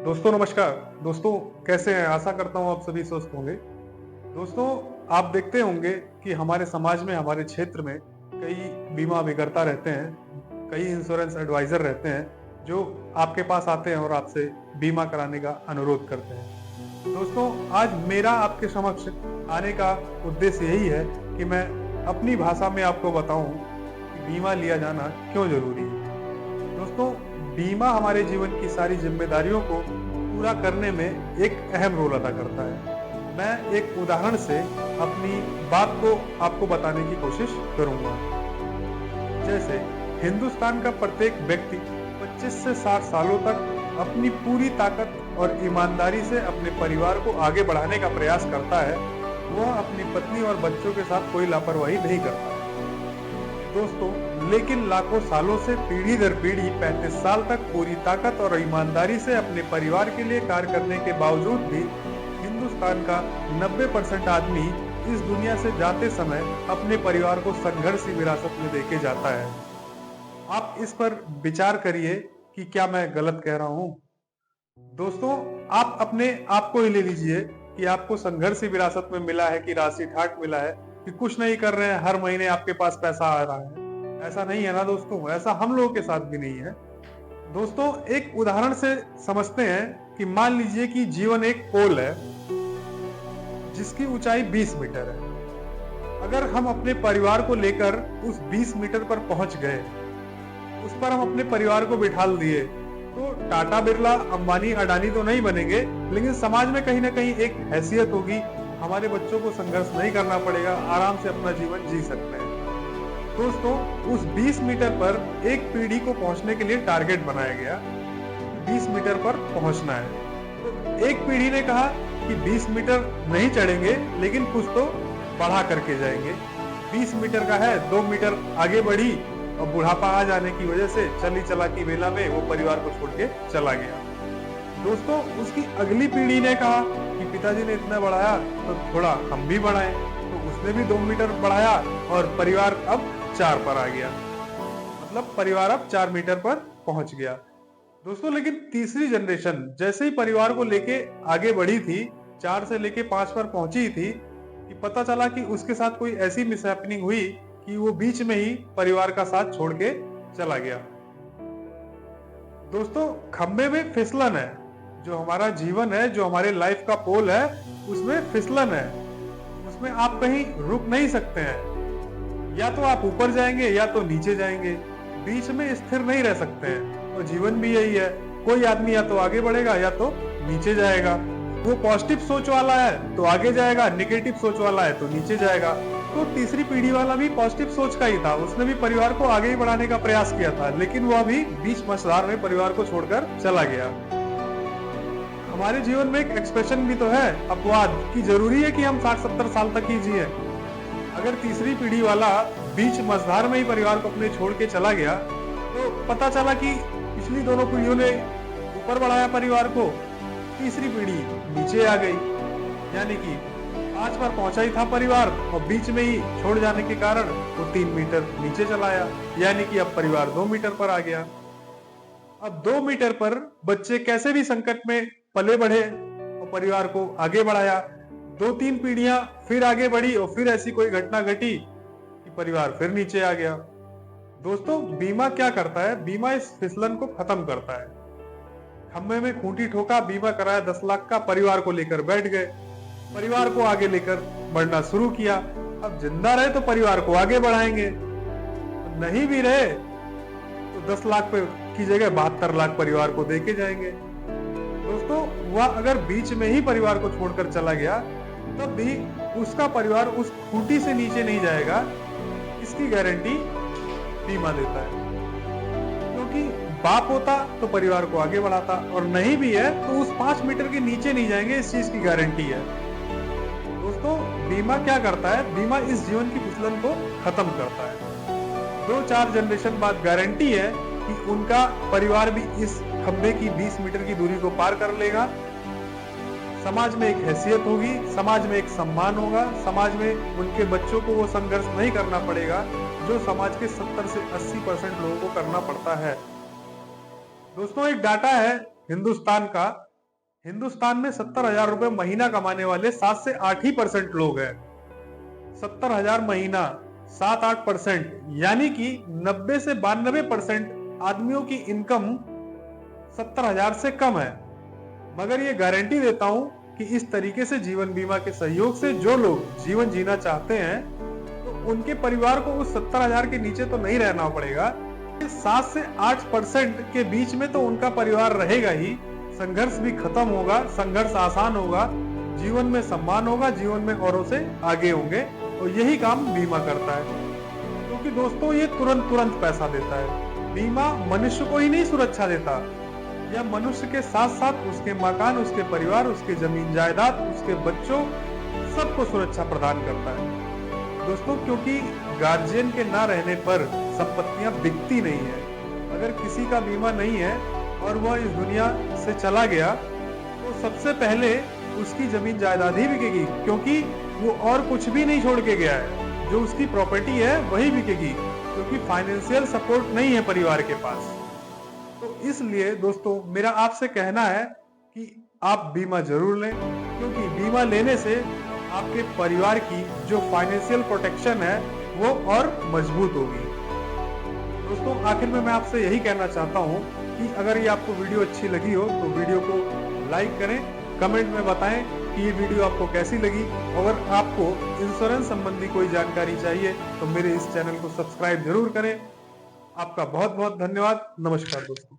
दोस्तों नमस्कार। दोस्तों कैसे हैं? आशा करता हूँ आप सभी स्वस्थ होंगे। दोस्तों आप देखते होंगे कि हमारे समाज में, हमारे क्षेत्र में कई बीमा विक्रेता रहते हैं, कई इंश्योरेंस एडवाइजर रहते हैं जो आपके पास आते हैं और आपसे बीमा कराने का अनुरोध करते हैं। दोस्तों आज मेरा आपके समक्ष आने का उद्देश्य यही है कि मैं अपनी भाषा में आपको बताऊं कि बीमा लिया जाना क्यों जरूरी है। दोस्तों बीमा हमारे जीवन की सारी जिम्मेदारियों को पूरा करने में एक अहम रोल अदा करता है। मैं एक उदाहरण से अपनी बात को आपको बताने की कोशिश करूंगा। जैसे हिंदुस्तान का प्रत्येक व्यक्ति 25 से 60 सालों तक अपनी पूरी ताकत और ईमानदारी से अपने परिवार को आगे बढ़ाने का प्रयास करता है। वह अपनी पत्नी और बच्चों के साथ कोई लापरवाही नहीं करता। दोस्तों लेकिन लाखों सालों से पीढ़ी दर पीढ़ी 35 साल तक पूरी ताकत और ईमानदारी से अपने परिवार के लिए कार्य करने के बावजूद भी हिंदुस्तान का 90% आदमी इस दुनिया से जाते समय अपने परिवार को संघर्ष की विरासत में देके जाता है। आप इस पर विचार करिए कि क्या मैं गलत कह रहा हूं। दोस्तों आप अपने आप को ही ले लीजिए कि आपको संघर्ष की विरासत में मिला है कि राशि ठाट मिला है कि कुछ नहीं कर रहे हैं, हर महीने आपके पास पैसा आ रहा है। ऐसा नहीं है ना दोस्तों, ऐसा हम लोगों के साथ भी नहीं है। दोस्तों एक उदाहरण से समझते हैं कि मान लीजिए कि जीवन एक पोल है जिसकी ऊंचाई 20 मीटर है। अगर हम अपने परिवार को लेकर उस 20 मीटर पर पहुंच गए, उस पर हम अपने परिवार को बिठाल दिए, तो टाटा बिरला, अंबानी, अडानी तो नहीं बनेंगे, लेकिन समाज में कहीं ना कहीं एक हैसियत होगी। हमारे बच्चों को संघर्ष नहीं करना पड़ेगा, आराम से अपना जीवन जी सकते हैं। दोस्तों उस 20 मीटर पर एक पीढ़ी को पहुंचने के लिए टारगेट बनाया गया, 20 मीटर पर पहुंचना है। तो एक पीढ़ी ने कहा कि 20 मीटर नहीं चढ़ेंगे लेकिन कुछ तो बढ़ा करके जाएंगे। 20 मीटर का है, 2 मीटर आगे बढ़ी और बुढ़ापा आ जाने की वजह से चली चला की वेला में वो परिवार को छोड़ के चला गया। दोस्तों उसकी अगली पीढ़ी ने कहा कि पिताजी ने इतना बढ़ाया तो थोड़ा हम भी बढ़ाएं, तो उसने भी 2 मीटर बढ़ाया और परिवार अब 4 पर आ गया। मतलब परिवार अब 4 मीटर पर पहुंच गया। दोस्तों लेकिन तीसरी जनरेशन जैसे ही परिवार को लेके आगे बढ़ी थी, 4 से लेके 5 पर पहुंची थी, कि पता चला कि उसके साथ कोई ऐसी मिसहैपनिंग हुई कि वो बीच में ही परिवार का साथ छोड़ के चला गया। दोस्तों खंबे में फिसलन है, जो हमारा जीवन है, जो हमारे लाइफ का पोल है, उसमें फिसलन है। उसमें आप कहीं रुक नहीं सकते हैं, या तो आप ऊपर जाएंगे या तो नीचे जाएंगे, बीच में स्थिर नहीं रह सकते हैं। तो जीवन भी यही है, कोई आदमी या तो आगे बढ़ेगा या तो नीचे जाएगा। वो पॉजिटिव सोच वाला है तो आगे जाएगा, नेगेटिव सोच वाला है तो नीचे जाएगा। तो तीसरी पीढ़ी वाला भी पॉजिटिव सोच का ही था, उसने भी परिवार को आगे ही बढ़ाने का प्रयास किया था, लेकिन वह भी बीच मझधार में परिवार को छोड़कर चला गया। हमारे जीवन में एक एक्सप्रेशन भी तो है अपवाद, कि जरूरी है कि हम 60-70 साल तक ही जिए। अगर तीसरी पीढ़ी वाला बीच मझधार में ही परिवार को अपने छोड़ के चला गया, तो पता चला कि पिछली दोनों पीढ़ियों ने ऊपर बढ़ाया परिवार को, तीसरी पीढ़ी नीचे आ गई। यानी कि 5 पर पहुंचा ही था परिवार और बीच में ही छोड़ जाने के कारण वो 3 मीटर नीचे चला आया। यानी कि अब परिवार 2 मीटर पर आ गया। अब 2 मीटर पर बच्चे कैसे भी संकट में पले बढ़े और परिवार को आगे बढ़ाया। 2-3 पीढ़ियां फिर आगे बढ़ी और फिर ऐसी कोई घटना घटी कि परिवार फिर नीचे आ गया। दोस्तों बीमा क्या करता है? बीमा इस फिसलन को खत्म करता है। खम्भे में खूंटी ठोका, बीमा कराया 10 लाख का, परिवार को लेकर बैठ गए, परिवार को आगे लेकर बढ़ना शुरू किया। अब जिंदा रहे तो परिवार को आगे बढ़ाएंगे, नहीं भी रहे तो 10 लाख पे की जगह 72 लाख परिवार को देके जाएंगे। दोस्तों वह अगर बीच में ही परिवार को छोड़कर चला गया, तब भी उसका परिवार उस खूंटी से नीचे नहीं जाएगा, इसकी गारंटी बीमा देता है। क्योंकि बाप होता तो परिवार को आगे बढ़ाता, और नहीं भी है तो उस 5 मीटर के नीचे नहीं जाएंगे, इस चीज की गारंटी है। दोस्तों बीमा क्या करता है? बीमा इस जीवन की फिसलन को खत्म करता है। 2-4 जनरेशन बाद गारंटी है कि उनका परिवार भी इस खंबे की 20 मीटर की दूरी को पार कर लेगा। समाज में एक हैसियत होगी, समाज में एक सम्मान होगा, समाज में उनके बच्चों को वो संघर्ष नहीं करना पड़ेगा जो समाज के 70 से 80% लोगों को करना पड़ता है। दोस्तों एक डाटा है हिंदुस्तान का हिंदुस्तान में 70,000 रुपए महीना कमाने वाले 7 से 8 ही % लोग हैं। 70,000 महीना, 7-8%, यानी कि 90 से 92% आदमियों की इनकम 70,000 से कम है। मगर ये गारंटी देता हूं कि इस तरीके से जीवन बीमा के सहयोग से जो लोग जीवन जीना चाहते हैं तो उनके परिवार को उस 70,000 के नीचे तो नहीं रहना पड़ेगा। 7 से 8% के बीच में तो उनका परिवार रहेगा ही। संघर्ष भी खत्म होगा, संघर्ष आसान होगा, जीवन में सम्मान होगा, जीवन में औरों से आगे होंगे। तो यही काम बीमा करता है, क्योंकि दोस्तों ये तुरंत पैसा देता है। बीमा मनुष्य को ही नहीं सुरक्षा देता, यह मनुष्य के साथ साथ उसके मकान, उसके परिवार, उसके जमीन जायदाद, उसके बच्चों, सबको सुरक्षा प्रदान करता है दोस्तों। क्योंकि गार्जियन के ना रहने पर संपत्तियां बिकती नहीं है। अगर किसी का बीमा नहीं है और वह इस दुनिया से चला गया तो सबसे पहले उसकी जमीन जायदाद ही बिकेगी, क्योंकि वो और कुछ भी नहीं छोड़ के गया है। जो उसकी प्रॉपर्टी है वही बिकेगी, क्योंकि फाइनेंशियल सपोर्ट नहीं है परिवार के पास। तो इसलिए दोस्तों मेरा आपसे कहना है कि आप बीमा जरूर लें, क्योंकि बीमा लेने से आपके परिवार की जो फाइनेंशियल प्रोटेक्शन है वो और मजबूत होगी। दोस्तों आखिर में मैं आपसे यही कहना चाहता हूं कि अगर ये आपको वीडियो अच्छी लगी हो तो वीडियो को लाइक करें, कमेंट में बताएं कि ये वीडियो आपको कैसी लगी। अगर आपको इंश्योरेंस संबंधी कोई जानकारी चाहिए तो मेरे इस चैनल को सब्सक्राइब जरूर करें। आपका बहुत बहुत धन्यवाद। नमस्कार दोस्तों।